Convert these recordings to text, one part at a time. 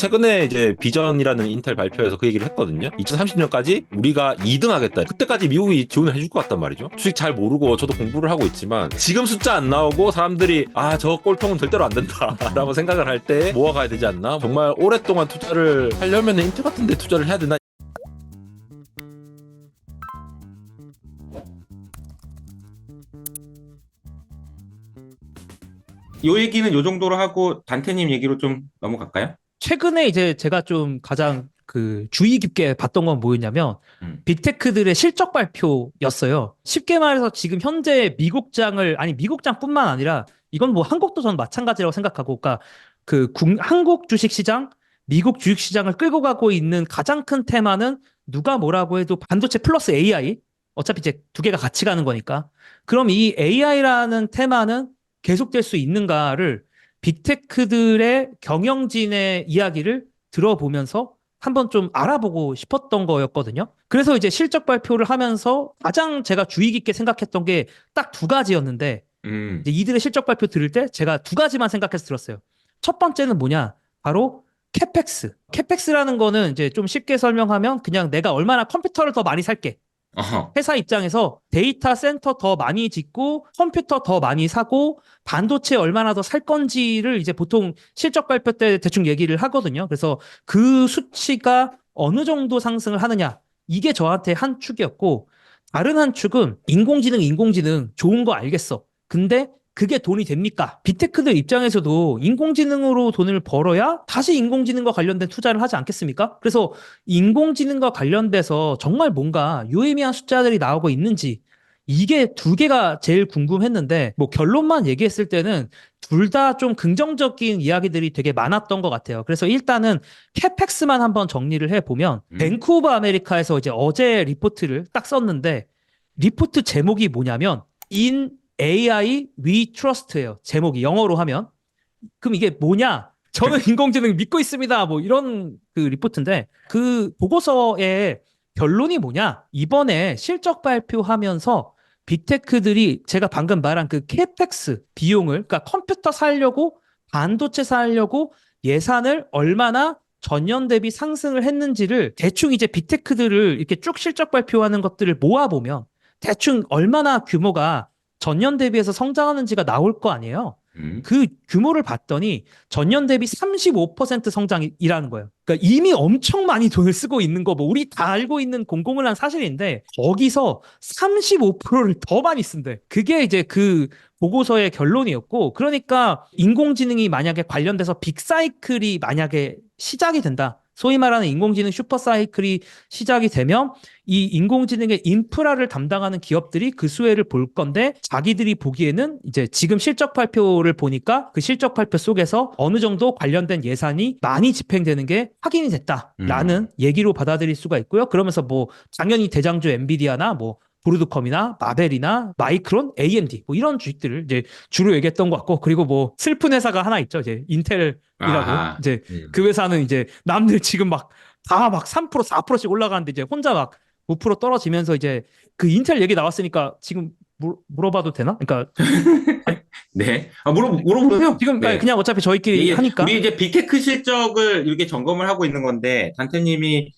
최근에 이제 비전이라는 인텔 발표에서 그 얘기를 했거든요. 2030년까지 우리가 2등 하겠다. 그때까지 미국이 지원을 해줄 것 같단 말이죠. 주식 잘 모르고 저도 공부를 하고 있지만 지금 숫자 안 나오고 사람들이 저 꼴통은 절대로 안 된다 라고 생각을 할 때 모아가야 되지 않나. 정말 오랫동안 투자를 하려면 인텔 같은 데 투자를 해야 되나. 요 얘기는 요 정도로 하고 단테님 얘기로 좀 넘어갈까요? 최근에 이제 제가 좀 가장 그 주의 깊게 봤던 건 뭐였냐면 빅테크들의 실적 발표였어요. 쉽게 말해서 지금 현재 미국장을 아니 미국장뿐만 아니라 이건 뭐 한국도 저는 마찬가지라고 생각하고 그러니까 한국 주식 시장, 미국 주식 시장을 끌고 가고 있는 가장 큰 테마는 누가 뭐라고 해도 반도체 플러스 AI 어차피 이제 두 개가 같이 가는 거니까 그럼 이 AI라는 테마는 계속될 수 있는가를 빅테크들의 경영진의 이야기를 들어보면서 한번 좀 알아보고 싶었던 거였거든요. 그래서 이제 실적 발표를 하면서 가장 제가 주의 깊게 생각했던 게 딱 두 가지였는데 이제 이들의 실적 발표 들을 때 제가 두 가지만 생각해서 들었어요. 첫 번째는 뭐냐? 바로 캐펙스. 캐펙스라는 거는 이제 좀 쉽게 설명하면 그냥 내가 얼마나 컴퓨터를 더 많이 살게. 어허. 회사 입장에서 데이터 센터 더 많이 짓고 컴퓨터 더 많이 사고 반도체 얼마나 더 살 건지를 이제 보통 실적 발표 때 대충 얘기를 하거든요. 그래서 그 수치가 어느 정도 상승을 하느냐 이게 저한테 한 축이었고 다른 한 축은 인공지능 좋은 거 알겠어. 근데 그게 돈이 됩니까? 빅테크들 입장에서도 인공지능으로 돈을 벌어야 다시 인공지능과 관련된 투자를 하지 않겠습니까? 그래서 인공지능과 관련돼서 정말 뭔가 유의미한 숫자들이 나오고 있는지 이게 두 개가 제일 궁금했는데 뭐 결론만 얘기했을 때는 둘 다 좀 긍정적인 이야기들이 되게 많았던 것 같아요. 그래서 일단은 캐펙스만 한번 정리를 해보면 뱅크 오브 아메리카에서 이제 어제 리포트를 딱 썼는데 리포트 제목이 뭐냐면 In AI We Trust예요. 제목이 영어로 하면. 그럼 이게 뭐냐? 저는 인공지능 믿고 있습니다. 뭐 이런 그 리포트인데 그 보고서의 결론이 뭐냐? 이번에 실적 발표하면서 빅테크들이 제가 방금 말한 그 캐펙스 비용을 그러니까 컴퓨터 사려고 반도체 사려고 예산을 얼마나 전년 대비 상승을 했는지를 대충 이제 빅테크들을 이렇게 쭉 실적 발표하는 것들을 모아보면 대충 얼마나 규모가 전년 대비해서 성장하는지가 나올 거 아니에요. 그 규모를 봤더니 전년 대비 35% 성장이라는 거예요. 그러니까 이미 엄청 많이 돈을 쓰고 있는 거, 뭐 우리 다 알고 있는 공공을 한 사실인데 거기서 35%를 더 많이 쓴대. 그게 이제 그 보고서의 결론이었고, 그러니까 인공지능이 만약에 관련돼서 빅사이클이 만약에 시작이 된다. 소위 말하는 인공지능 슈퍼사이클이 시작이 되면 이 인공지능의 인프라를 담당하는 기업들이 그 수혜를 볼 건데 자기들이 보기에는 이제 지금 실적 발표를 보니까 그 실적 발표 속에서 어느 정도 관련된 예산이 많이 집행되는 게 확인이 됐다라는 얘기로 받아들일 수가 있고요. 그러면서 뭐 당연히 대장주 엔비디아나 뭐 브로드컴이나 마벨이나 마이크론, AMD 뭐 이런 주식들을 이제 주로 얘기했던 것 같고 그리고 뭐 슬픈 회사가 하나 있죠. 이제 인텔이라고 이제 그 회사는 이제 남들 지금 막 다 막 3%, 4%씩 올라가는데 이제 혼자 막 5% 떨어지면서 이제 그 인텔 얘기 나왔으니까 지금 물어봐도 되나? 그러니까 아니, 네. 물어보세요. 지금 네. 그냥 어차피 저희끼리 예, 하니까 우리 이제 빅테크 실적을 이렇게 점검을 하고 있는 건데, 단테님이,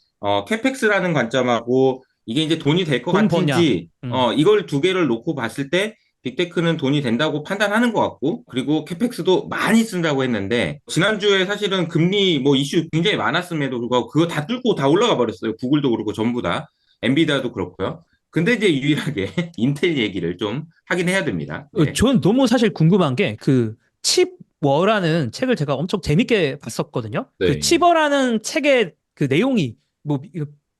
캐펙스라는 관점하고, 이게 이제 돈이 될 것 돈 버냐? 같은지, 이걸 두 개를 놓고 봤을 때, 빅테크는 돈이 된다고 판단하는 것 같고, 그리고 캐펙스도 많이 쓴다고 했는데, 지난주에 사실은 금리 뭐 이슈 굉장히 많았음에도 불구하고, 그거 다 뚫고 다 올라가 버렸어요. 구글도 그렇고, 전부 다. 엔비디아도 그렇고요. 근데 이제 유일하게 인텔 얘기를 좀 하긴 해야 됩니다. 네. 저는 너무 사실 궁금한 게 그 칩워라는 책을 제가 엄청 재밌게 봤었거든요. 그 네. 칩워라는 책의 그 내용이 뭐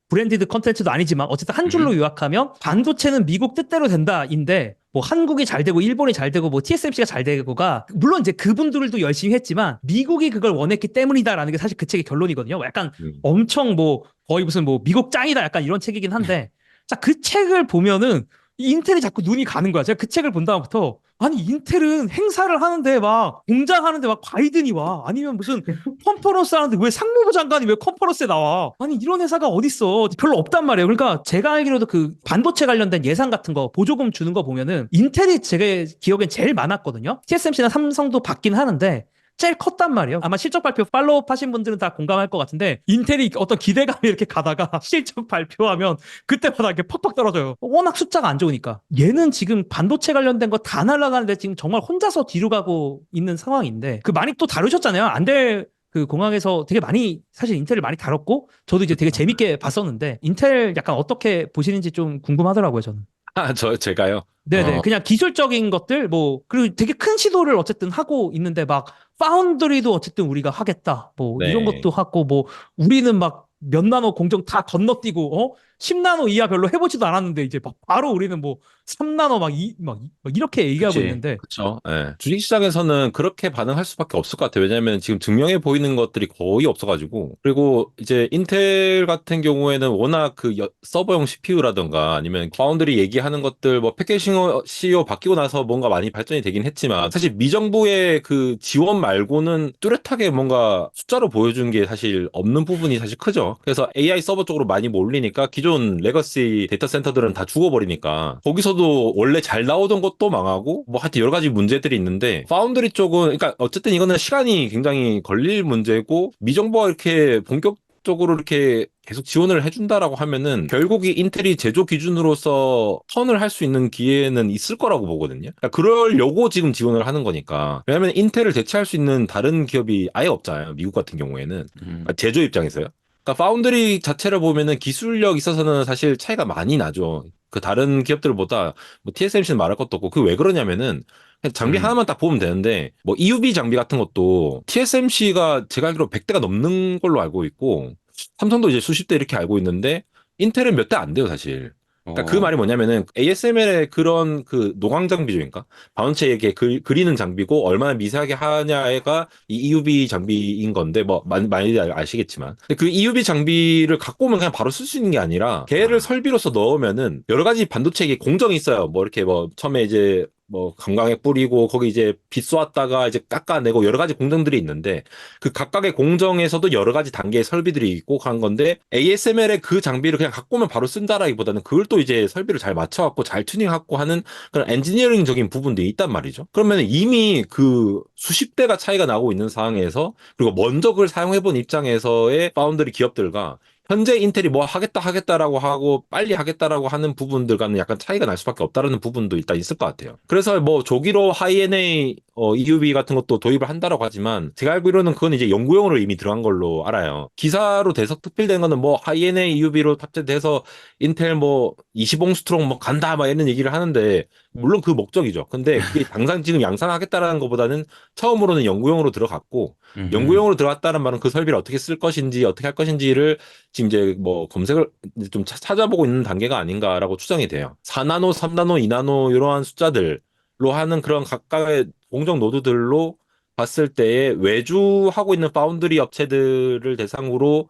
브랜디드 컨텐츠도 아니지만 어쨌든 한 줄로 요약하면 반도체는 미국 뜻대로 된다인데 뭐 한국이 잘 되고 일본이 잘 되고 뭐 TSMC가 잘 되고가 물론 이제 그분들도 열심히 했지만 미국이 그걸 원했기 때문이다라는 게 사실 그 책의 결론이거든요. 약간 엄청 뭐 거의 무슨 뭐 미국 짱이다 약간 이런 책이긴 한데 자, 그 책을 보면은 인텔이 자꾸 눈이 가는 거야. 제가 그 책을 본 다음부터 아니 인텔은 행사를 하는데 막 공장하는데 막 바이든이 와. 아니면 무슨 컨퍼런스 하는데 왜 상무부 장관이 왜 컨퍼런스에 나와. 아니 이런 회사가 어딨어. 별로 없단 말이에요. 그러니까 제가 알기로도 그 반도체 관련된 예산 같은 거 보조금 주는 거 보면은 인텔이 제가 기억엔 제일 많았거든요. TSMC나 삼성도 받긴 하는데 제일 컸단 말이에요. 아마 실적 발표 팔로우 하신 분들은 다 공감할 것 같은데 인텔이 어떤 기대감이 이렇게 가다가 실적 발표하면 그때마다 이렇게 팍팍 떨어져요. 워낙 숫자가 안 좋으니까. 얘는 지금 반도체 관련된 거 다 날아가는데 지금 정말 혼자서 뒤로 가고 있는 상황인데 그 많이 또 다루셨잖아요. 안될 그 공항에서 되게 많이 사실 인텔을 많이 다뤘고 저도 이제 되게 재밌게 봤었는데 인텔 약간 어떻게 보시는지 좀 궁금하더라고요, 저는. 제가요. 네네. 그냥 기술적인 것들, 뭐, 그리고 되게 큰 시도를 어쨌든 하고 있는데, 막, 파운드리도 어쨌든 우리가 하겠다. 뭐, 이런 네. 것도 하고, 뭐, 우리는 막, 몇 나노 공정 다 건너뛰고, 10나노 이하 별로 해보지도 않았는데, 이제 막, 바로 우리는 뭐, 3나노 막 이렇게 얘기하고 그치. 있는데, 그렇죠. 예. 주식시장에서는 그렇게 반응할 수밖에 없을 것 같아요. 왜냐하면 지금 증명해 보이는 것들이 거의 없어가지고. 그리고 이제 인텔 같은 경우에는 워낙 그 서버용 CPU라든가 아니면 파운드리 얘기하는 것들 뭐 패키징 CEO 바뀌고 나서 뭔가 많이 발전이 되긴 했지만 사실 미정부의 그 지원 말고는 뚜렷하게 뭔가 숫자로 보여준 게 사실 없는 부분이 사실 크죠. 그래서 AI 서버 쪽으로 많이 몰리니까 기존 레거시 데이터 센터들은 다 죽어버리니까 거기서도 원래 잘 나오던 것도 망하고 뭐 하여튼 여러 가지 문제들이 있는데 파운드리 쪽은 그러니까 어쨌든 이거는 시간이 굉장히 걸릴 문제고 미정부가 이렇게 본격적으로 이렇게 계속 지원을 해준다라고 하면은 결국 이 인텔이 제조 기준으로서 턴을 할 수 있는 기회는 있을 거라고 보거든요. 그러니까 그러려고 지금 지원을 하는 거니까. 왜냐하면 인텔을 대체할 수 있는 다른 기업이 아예 없잖아요. 미국 같은 경우에는. 그러니까 제조 입장에서요. 그러니까 파운드리 자체를 보면은 기술력 있어서는 사실 차이가 많이 나죠. 그 다른 기업들보다 뭐 TSMC는 말할 것도 없고 그 왜 그러냐면은 그냥 장비 음. 하나만 딱 보면 되는데 뭐 EUV 장비 같은 것도 TSMC가 제가 알기로 100대가 넘는 걸로 알고 있고 삼성도 이제 수십 대 이렇게 알고 있는데 인텔은 몇 대 안 돼요, 사실. 그러니까 그 어. 말이 뭐냐면은 ASML의 그런 그 노광 장비조인가? 반도체에게 그리는 장비고 얼마나 미세하게 하냐가 이 EUV 장비인 건데 뭐 많이 아시겠지만 근데 그 EUV 장비를 갖고 오면 그냥 바로 쓸 수 있는 게 아니라 걔를 아. 설비로서 넣으면은 여러 가지 반도체에 공정이 있어요. 뭐 이렇게 뭐 처음에 이제 뭐 강강에 뿌리고 거기 이제 빛 쏘았다가 이제 깎아내고 여러 가지 공정들이 있는데 그 각각의 공정에서도 여러 가지 단계의 설비들이 있고 한 건데 ASML의 그 장비를 그냥 갖고 오면 바로 쓴다라기보다는 그걸 또 이제 설비를 잘 맞춰갖고 잘 튜닝하고 하는 그런 엔지니어링적인 부분들이 있단 말이죠. 그러면 이미 그 수십 대가 차이가 나고 있는 상황에서 그리고 먼저 그걸 사용해본 입장에서의 파운드리 기업들과 현재 인텔이 뭐 하겠다라고 하고 빨리 하겠다라고 하는 부분들과는 약간 차이가 날 수밖에 없다라는 부분도 일단 있을 것 같아요. 그래서 뭐 조기로 하이NA EUV 같은 것도 도입을 한다라고 하지만 제가 알기로는 그건 이제 연구용으로 이미 들어간 걸로 알아요. 기사로 대석 특필된 거는 뭐 하이NA EUV로 탑재돼서 인텔 뭐 20옹스트롱 뭐 간다 막 이런 얘기를 하는데 물론 그 목적이죠. 근데 그게 당장 지금 양산하겠다라는 것보다는 처음으로는 연구용으로 들어갔고 음. 연구용으로 들어갔다는 말은 그 설비를 어떻게 쓸 것인지 어떻게 할 것인지를 지금 이제 뭐 검색을 이제 좀 찾아보고 있는 단계가 아닌가라고 추정이 돼요. 4나노, 3나노, 2나노 이러한 숫자들로 하는 그런 각각의 공정 노드들로 봤을 때에 외주하고 있는 파운드리 업체들을 대상으로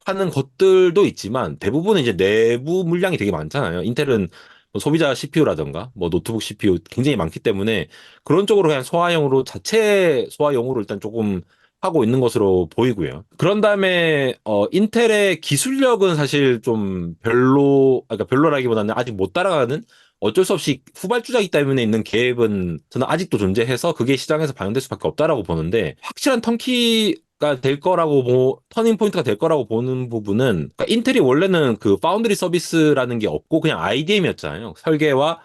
하는 것들도 있지만 대부분은 이제 내부 물량이 되게 많잖아요. 인텔은 뭐 소비자 CPU라든가 뭐 노트북 CPU 굉장히 많기 때문에 그런 쪽으로 그냥 소화용으로 자체 소화용으로 일단 조금 하고 있는 것으로 보이고요. 그런 다음에 인텔의 기술력은 사실 좀 그러니까 별로라기보다는 아직 못 따라가는 어쩔 수 없이 후발주자이기 때문에 있는 갭은 저는 아직도 존재해서 그게 시장에서 반영될 수밖에 없다라고 보는데 확실한 턴키가 될 거라고 터닝 포인트가 될 거라고 보는 부분은 그러니까 인텔이 원래는 그 파운드리 서비스라는 게 없고 그냥 IDM이었잖아요. 설계와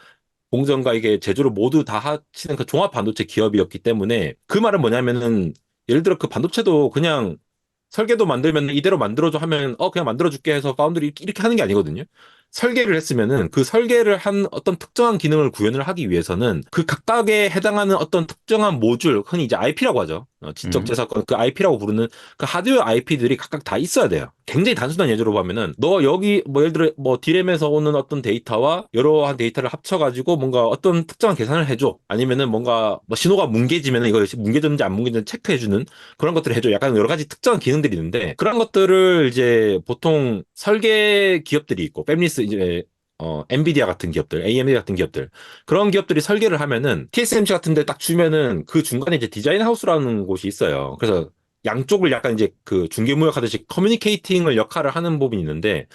공정과 이게 제조를 모두 다 하시는 그 종합 반도체 기업이었기 때문에 그 말은 뭐냐면은 예를 들어 그 반도체도 그냥 설계도 만들면 이대로 만들어줘 하면 그냥 만들어줄게 해서 파운드리 이렇게 하는 게 아니거든요. 설계를 했으면은 그 설계를 한 어떤 특정한 기능을 구현을 하기 위해서는 그 각각에 해당하는 어떤 특정한 모듈, 흔히 이제 IP라고 하죠. 지적 음. 재산권 그 IP라고 부르는 그 하드웨어 IP들이 각각 다 있어야 돼요. 굉장히 단순한 예제로 보면은 너 여기 뭐 예를 들어 뭐 D램에서 오는 어떤 데이터와 여러한 데이터를 합쳐가지고 뭔가 어떤 특정한 계산을 해줘. 아니면은 뭔가 뭐 신호가 뭉개지면은 이거 뭉개졌는지 안 뭉개졌는지 체크해주는 그런 것들을 해줘. 약간 여러 가지 특정한 기능들이 있는데 그런 것들을 이제 보통 설계 기업들이 있고 팹리스 이제 엔비디아 같은 기업들, AMD 같은 기업들 그런 기업들이 설계를 하면은 TSMC 같은 데 딱 주면은 그 중간에 이제 디자인 하우스라는 곳이 있어요. 그래서 양쪽을 약간 이제 그 중개무역 하듯이 커뮤니케이팅을 역할을 하는 부분이 있는데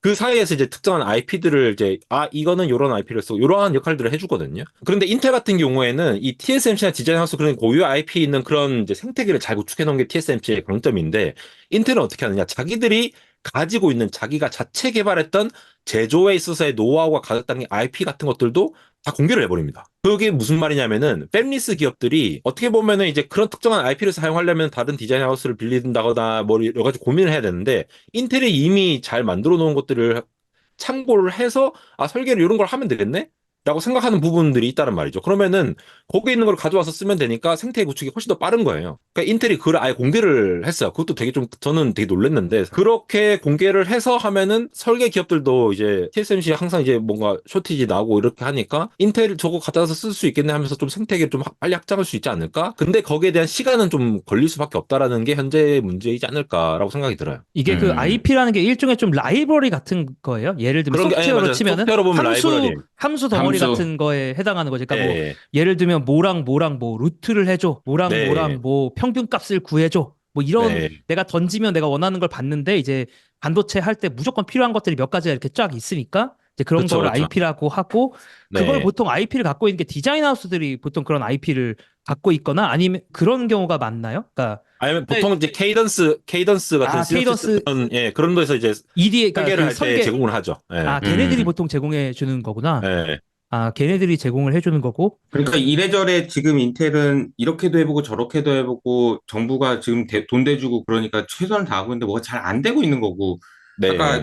그 사이에서 이제 특정한 IP들을 이제 이거는 요런 IP를 쓰고 요러한 역할들을 해주거든요. 그런데 인텔 같은 경우에는 이 TSMC나 디자인 하우스 그런 고유 IP 있는 그런 이제 생태계를 잘 구축해 놓은 게 TSMC의 강점인데 인텔은 어떻게 하느냐? 자기들이 가지고 있는 자기가 자체 개발했던 제조에 있어서의 노하우가 가졌다는 IP 같은 것들도 다 공개를 해버립니다. 그게 무슨 말이냐면은 팹리스 기업들이 어떻게 보면은 이제 그런 특정한 IP를 사용하려면 다른 디자인 하우스를 빌린다거나 뭐 여러 가지 고민을 해야 되는데 인텔이 이미 잘 만들어 놓은 것들을 참고를 해서 설계를 이런 걸 하면 되겠네? 라고 생각하는 부분들이 있다는 말이죠. 그러면은 거기에 있는 걸 가져와서 쓰면 되니까 생태 구축이 훨씬 더 빠른 거예요. 그러니까 인텔이 그걸 아예 공개를 했어요. 그것도 되게 좀 저는 되게 놀랐는데 그렇게 공개를 해서 하면은 설계 기업들도 이제 TSMC 항상 이제 뭔가 쇼티지 나오고 이렇게 하니까 인텔 저거 가져와서 쓸 수 있겠네 하면서 좀 생태계를 좀 빨리 확장할 수 있지 않을까? 근데 거기에 대한 시간은 좀 걸릴 수밖에 없다라는 게 현재의 문제이지 않을까라고 생각이 들어요. 이게 그 IP라는 게 일종의 좀 라이브러리 같은 거예요. 예를 들면 그런 게 소프트웨어로 맞아요. 치면은 소프트웨어로 보면 라이브러리. 함수 덩어리 함수. 같은 거에 해당하는 거죠. 그러니까 뭐 네. 예를 들면 뭐랑 뭐 루트를 해줘, 뭐랑 네. 뭐 평균값을 구해줘, 뭐 이런 네. 내가 던지면 내가 원하는 걸 받는데 이제 반도체 할 때 무조건 필요한 것들이 몇 가지가 이렇게 쫙 있으니까 이제 그런 그렇죠, 걸 그렇죠. IP라고 하고 그걸 네. 보통 IP를 갖고 있는 게 디자인 하우스들이 보통 그런 IP를 갖고 있거나 아니면 그런 경우가 많나요? 그러니까 아니면 보통 이제 케이던스 같은 케이던스 그런 거에서 이제 EDA 그러니까 설계를 그 할 때 설계 제공을 하죠. 예. 걔네들이 보통 제공해 주는 거구나. 예. 걔네들이 제공을 해주는 거고. 그러니까 이래저래 지금 인텔은 이렇게도 해보고 저렇게도 해보고 정부가 지금 돈 대주고 그러니까 최선을 다하고 있는데 뭐가 잘 안 되고 있는 거고. 아까 네.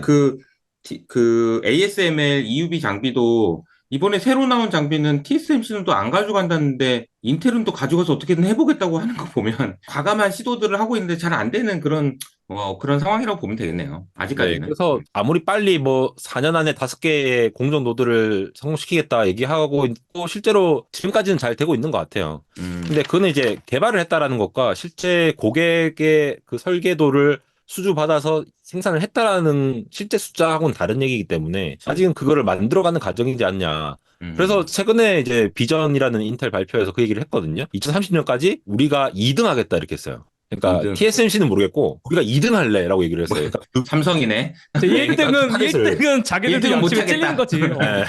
그 ASML EUV 장비도 이번에 새로 나온 장비는 TSMC는 또 안 가져간다는데 인텔은 또 가져가서 어떻게든 해보겠다고 하는 거 보면 과감한 시도들을 하고 있는데 잘 안 되는 그런 상황이라고 보면 되겠네요. 네. 아직까지는. 그래서 아무리 빨리 뭐 4년 안에 5개의 공정 노드를 성공시키겠다 얘기하고 있고 실제로 지금까지는 잘 되고 있는 것 같아요. 근데 그거는 이제 개발을 했다라는 것과 실제 고객의 그 설계도를 수주받아서 생산을 했다라는 실제 숫자하고는 다른 얘기이기 때문에 아직은 그거를 만들어가는 과정이지 않냐. 그래서 최근에 이제 비전이라는 인텔 발표에서 그 얘기를 했거든요. 2030년까지 우리가 2등 하겠다 이렇게 했어요. 그러니까 2등. TSMC는 모르겠고 우리가 2등 할래라고 얘기를 했어요. 그러니까 삼성이네. 1등은 자기들도 1등은 양심에 못하겠다. 찔리는 거지. 네.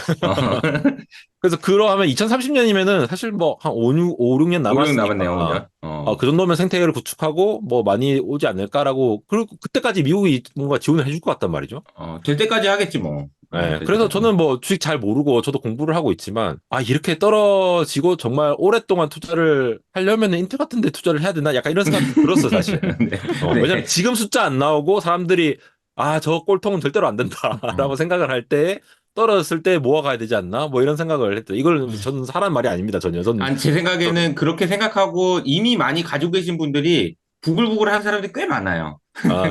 그래서 그러하면 2030년이면은 사실 뭐 한 5, 6년 5년 남았으니까 남았네요. 5년. 그 정도면 생태계를 구축하고 뭐 많이 오지 않을까라고 그리고 그때까지 미국이 뭔가 지원을 해줄 것 같단 말이죠. 될 때까지 하겠지 뭐. 네, 그래서 저는 뭐 주식 잘 모르고 저도 공부를 하고 있지만 이렇게 떨어지고 정말 오랫동안 투자를 하려면 인텔 같은 데 투자를 해야 되나 약간 이런 생각이 들었어 사실. 네. 왜냐면 지금 숫자 안 나오고 사람들이 저 꼴통은 절대로 안 된다라고 생각을 할 때 떨어졌을 때 모아가야 되지 않나 뭐 이런 생각을 했죠. 이걸 저는 사람 말이 아닙니다 전혀. 아니, 제 생각에는 그렇게 생각하고 이미 많이 가지고 계신 분들이 부글부글 한 사람들이 꽤 많아요.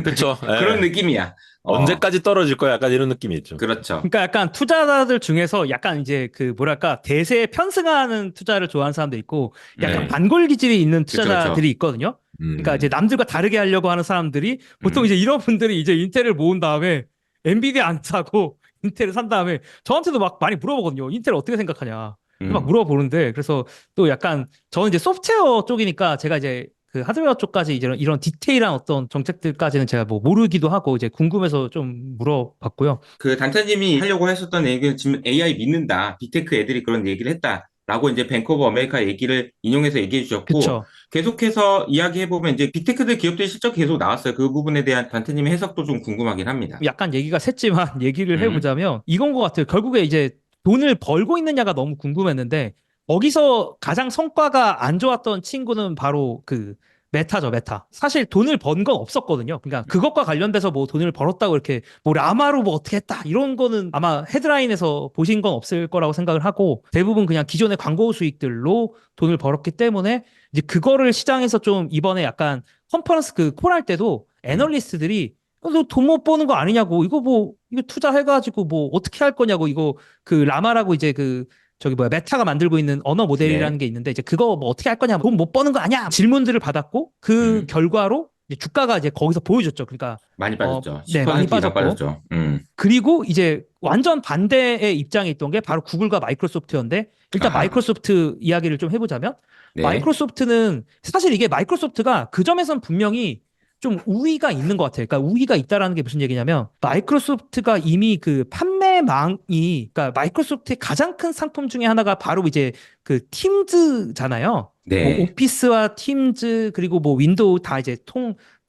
그렇죠. 그런 느낌이야. 언제까지 떨어질 거야 약간 이런 느낌이 있죠. 그렇죠. 그러니까 약간 투자자들 중에서 약간 이제 그 뭐랄까 대세에 편승하는 투자를 좋아하는 사람도 있고 약간 네. 반골 기질이 있는 그쵸, 투자자들이 그쵸. 있거든요. 그러니까 이제 남들과 다르게 하려고 하는 사람들이 보통 이제 이런 분들이 이제 인텔을 모은 다음에 엔비디아 안 사고 인텔을 산 다음에 저한테도 막 많이 물어보거든요. 인텔 어떻게 생각하냐. 막 물어보는데 그래서 또 약간 저는 이제 소프트웨어 쪽이니까 제가 이제 그 하드웨어 쪽까지 이제 이런 디테일한 어떤 정책들까지는 제가 뭐 모르기도 하고 이제 궁금해서 좀 물어봤고요. 그 단타님이 하려고 하셨던 얘기는 지금 AI 믿는다. 빅테크 애들이 그런 얘기를 했다. 라고 이제 뱅크 오브 아메리카 얘기를 인용해서 얘기해 주셨고 그쵸. 계속해서 이야기해보면 이제 빅테크들 기업들이 실적 계속 나왔어요. 그 부분에 대한 단타님의 해석도 좀 궁금하긴 합니다. 약간 얘기가 샜지만 얘기를 해보자면 이건 것 같아요. 결국에 이제 돈을 벌고 있느냐가 너무 궁금했는데 거기서 가장 성과가 안 좋았던 친구는 바로 그 메타죠, 메타. 사실 돈을 번 건 없었거든요. 그러니까 그것과 관련돼서 뭐 돈을 벌었다고 이렇게 뭐 라마로 뭐 어떻게 했다 이런 거는 아마 헤드라인에서 보신 건 없을 거라고 생각을 하고 대부분 그냥 기존의 광고 수익들로 돈을 벌었기 때문에 이제 그거를 시장에서 좀 이번에 약간 컨퍼런스 그 콜 할 때도 애널리스트들이 너 돈 못 버는 거 아니냐고 이거 투자해가지고 뭐 어떻게 할 거냐고 이거 그 라마라고 이제 메타가 만들고 있는 언어 모델이라는 게 있는데 이제 그거 뭐 어떻게 할 거냐 돈 못 버는 거 아니야 질문들을 받았고 그 결과로 이제 주가가 이제 거기서 보여줬죠. 그러니까 많이 빠졌죠. 네, 10% 많이 이상 빠졌고. 빠졌죠. 그리고 이제 완전 반대의 입장에 있던 게 바로 구글과 마이크로소프트였는데 일단 아하. 마이크로소프트 이야기를 좀 해보자면 네. 마이크로소프트는 사실 이게 마이크로소프트가 그 점에선 분명히 좀 우위가 있는 것 같아요. 그러니까 우위가 있다라는 게 무슨 얘기냐면 마이크로소프트가 이미 그 판매망이 그러니까 마이크로소프트의 가장 큰 상품 중에 하나가 바로 이제 그 팀즈잖아요. 뭐 네. 오피스와 팀즈 그리고 뭐 윈도우 다 이제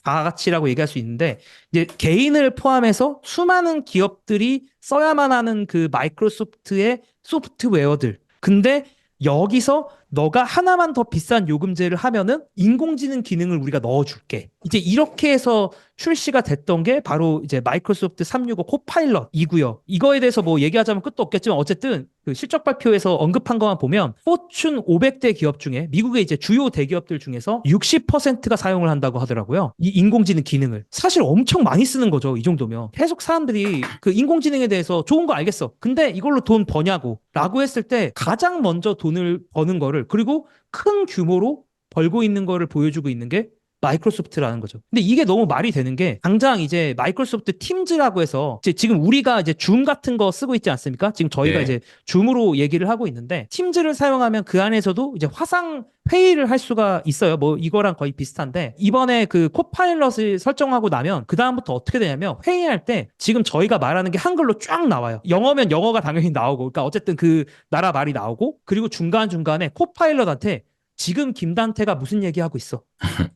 다 같이라고 얘기할 수 있는데 이제 개인을 포함해서 수많은 기업들이 써야만 하는 그 마이크로소프트의 소프트웨어들. 근데 여기서 너가 하나만 더 비싼 요금제를 하면은 인공지능 기능을 우리가 넣어줄게. 이제 이렇게 해서 출시가 됐던 게 바로 이제 마이크로소프트 365 코파일럿이고요. 이거에 대해서 뭐 얘기하자면 끝도 없겠지만 어쨌든 그 실적 발표에서 언급한 것만 보면 포춘 500대 기업 중에 미국의 이제 주요 대기업들 중에서 60%가 사용을 한다고 하더라고요. 이 인공지능 기능을. 사실 엄청 많이 쓰는 거죠. 이 정도면. 계속 사람들이 그 인공지능에 대해서 좋은 거 알겠어. 근데 이걸로 돈 버냐고 라고 했을 때 가장 먼저 돈을 버는 거를 그리고 큰 규모로 벌고 있는 거를 보여주고 있는 게 마이크로소프트라는 거죠. 근데 이게 너무 말이 되는 게 당장 이제 마이크로소프트 팀즈라고 해서 이제 지금 우리가 이제 줌 같은 거 쓰고 있지 않습니까? 지금 저희가 네. 이제 줌으로 얘기를 하고 있는데 팀즈를 사용하면 그 안에서도 이제 화상 회의를 할 수가 있어요. 뭐 이거랑 거의 비슷한데 이번에 그 코파일럿을 설정하고 나면 그 다음부터 어떻게 되냐면 회의할 때 지금 저희가 말하는 게 한글로 쫙 나와요. 영어면 영어가 당연히 나오고 그러니까 어쨌든 그 나라 말이 나오고 그리고 중간중간에 코파일럿한테 지금 김단태가 무슨 얘기하고 있어?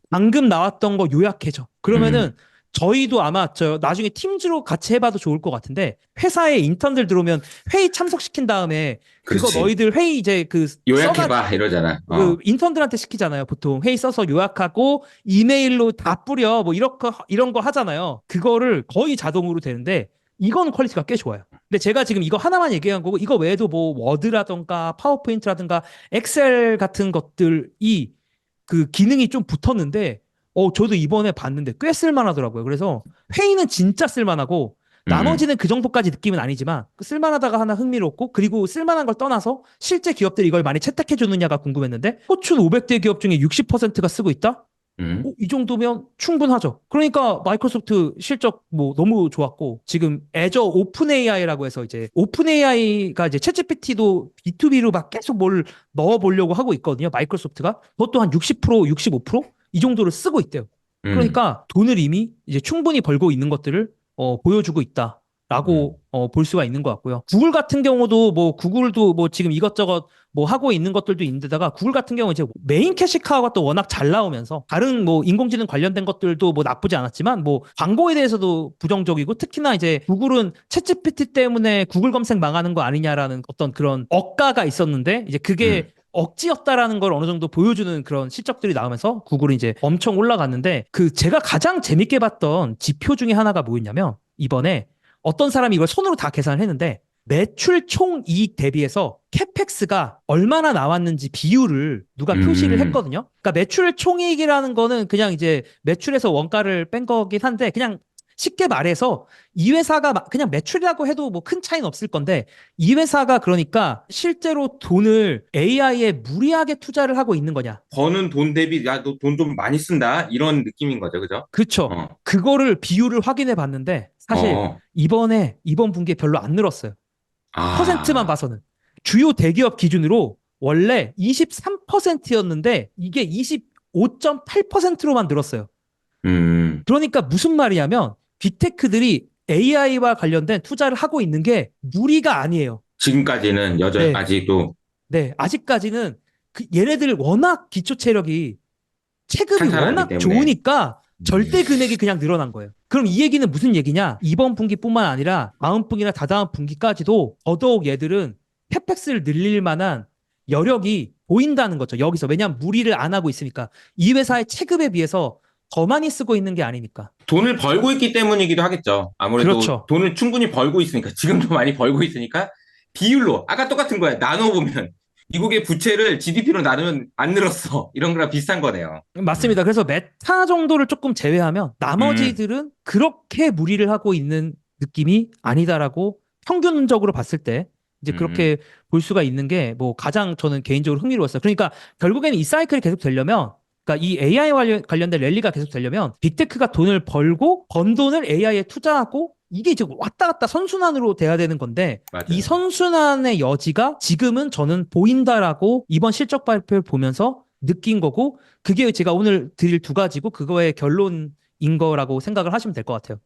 방금 나왔던 거 요약해줘. 그러면은 저희도 아마 저 나중에 팀즈로 같이 해봐도 좋을 것 같은데 회사에 인턴들 들어오면 회의 참석시킨 다음에 그거 그렇지. 너희들 회의 이제 그 요약해봐 이러잖아. 그 인턴들한테 시키잖아요. 보통 회의 써서 요약하고 이메일로 다 뿌려 뭐 이런 거 하잖아요. 그거를 거의 자동으로 되는데 이건 퀄리티가 꽤 좋아요. 근데 제가 지금 이거 하나만 얘기한 거고 이거 외에도 뭐 워드라던가 파워포인트라든가 엑셀 같은 것들이 그 기능이 좀 붙었는데 저도 이번에 봤는데 꽤 쓸만하더라고요. 그래서 회의는 진짜 쓸만하고 나머지는 그 정도까지 느낌은 아니지만 쓸만하다가 하나 흥미롭고 그리고 쓸만한 걸 떠나서 실제 기업들이 이걸 많이 채택해 주느냐가 궁금했는데 포춘 500대 기업 중에 60%가 쓰고 있다? 이 정도면 충분하죠. 그러니까 마이크로소프트 실적 뭐 너무 좋았고 지금 애저 오픈 AI라고 해서 이제 오픈 AI가 이제 챗GPT도 B2B로 막 계속 뭘 넣어 보려고 하고 있거든요. 마이크로소프트가 그것도 한 60%, 65%이 정도를 쓰고 있대요. 그러니까 돈을 이미 이제 충분히 벌고 있는 것들을 보여주고 있다라고 볼 수가 있는 것 같고요. 구글 같은 경우도 뭐 구글도 뭐 지금 이것저것 뭐 하고 있는 것들도 있는데다가 구글 같은 경우 이제 메인 캐시카우가 또 워낙 잘 나오면서 다른 뭐 인공지능 관련된 것들도 뭐 나쁘지 않았지만 뭐 광고에 대해서도 부정적이고 특히나 이제 구글은 챗GPT 때문에 구글 검색 망하는 거 아니냐라는 어떤 그런 억가가 있었는데 이제 그게 억지였다라는 걸 어느 정도 보여주는 그런 실적들이 나오면서 구글이 이제 엄청 올라갔는데 그 제가 가장 재밌게 봤던 지표 중에 하나가 뭐였냐면 이번에 어떤 사람이 이걸 손으로 다 계산을 했는데 매출 총 이익 대비해서 캐펙스가 얼마나 나왔는지 비율을 누가 표시를 했거든요. 그러니까 매출 총이익이라는 거는 그냥 이제 매출에서 원가를 뺀 거긴 한데 그냥 쉽게 말해서 이 회사가 그냥 매출이라고 해도 뭐 큰 차이는 없을 건데 이 회사가 그러니까 실제로 돈을 AI에 무리하게 투자를 하고 있는 거냐. 버는 돈 대비 야 너 돈 좀 많이 쓴다 이런 느낌인 거죠, 그죠? 그렇죠. 그거를 비율을 확인해 봤는데 사실 이번 분기에 별로 안 늘었어요. 퍼센트만 봐서는. 주요 대기업 기준으로 원래 23%였는데 이게 25.8%로만 늘었어요. 그러니까 무슨 말이냐면 빅테크들이 AI와 관련된 투자를 하고 있는 게 무리가 아니에요. 지금까지는 여전히 네. 아직도 네, 아직까지는 얘네들 워낙 기초 체력이 체급이 탄탄하기 워낙 때문에. 좋으니까 절대 금액이 그냥 늘어난 거예요. 그럼 이 얘기는 무슨 얘기냐? 이번 분기뿐만 아니라 다음 분기나 다다음 분기까지도 더더욱 얘들은 캐펙스를 늘릴 만한 여력이 보인다는 거죠. 여기서. 왜냐하면 무리를 안 하고 있으니까. 이 회사의 체급에 비해서 더 많이 쓰고 있는 게 아니니까. 돈을 벌고 있기 때문이기도 하겠죠. 아무래도 그렇죠. 돈을 충분히 벌고 있으니까 지금도 많이 벌고 있으니까 비율로 아까 똑같은 거야. 나눠보면 미국의 부채를 GDP로 나누면 안 늘었어. 이런 거랑 비슷한 거네요. 맞습니다. 그래서 메타 정도를 조금 제외하면 나머지들은 그렇게 무리를 하고 있는 느낌이 아니다라고 평균적으로 봤을 때 이제 그렇게 볼 수가 있는 게 뭐 가장 저는 개인적으로 흥미로웠어요. 그러니까 결국에는 이 사이클이 계속 되려면 그러니까 이 AI 관련된 랠리가 계속 되려면 빅테크가 돈을 벌고 번 돈을 AI에 투자하고 이게 지금 왔다 갔다 선순환으로 돼야 되는 건데 맞아요. 이 선순환의 여지가 지금은 저는 보인다라고 이번 실적 발표를 보면서 느낀 거고 그게 제가 오늘 드릴 두 가지고 그거의 결론이 거라고 생각을 하시면 될 것 같아요.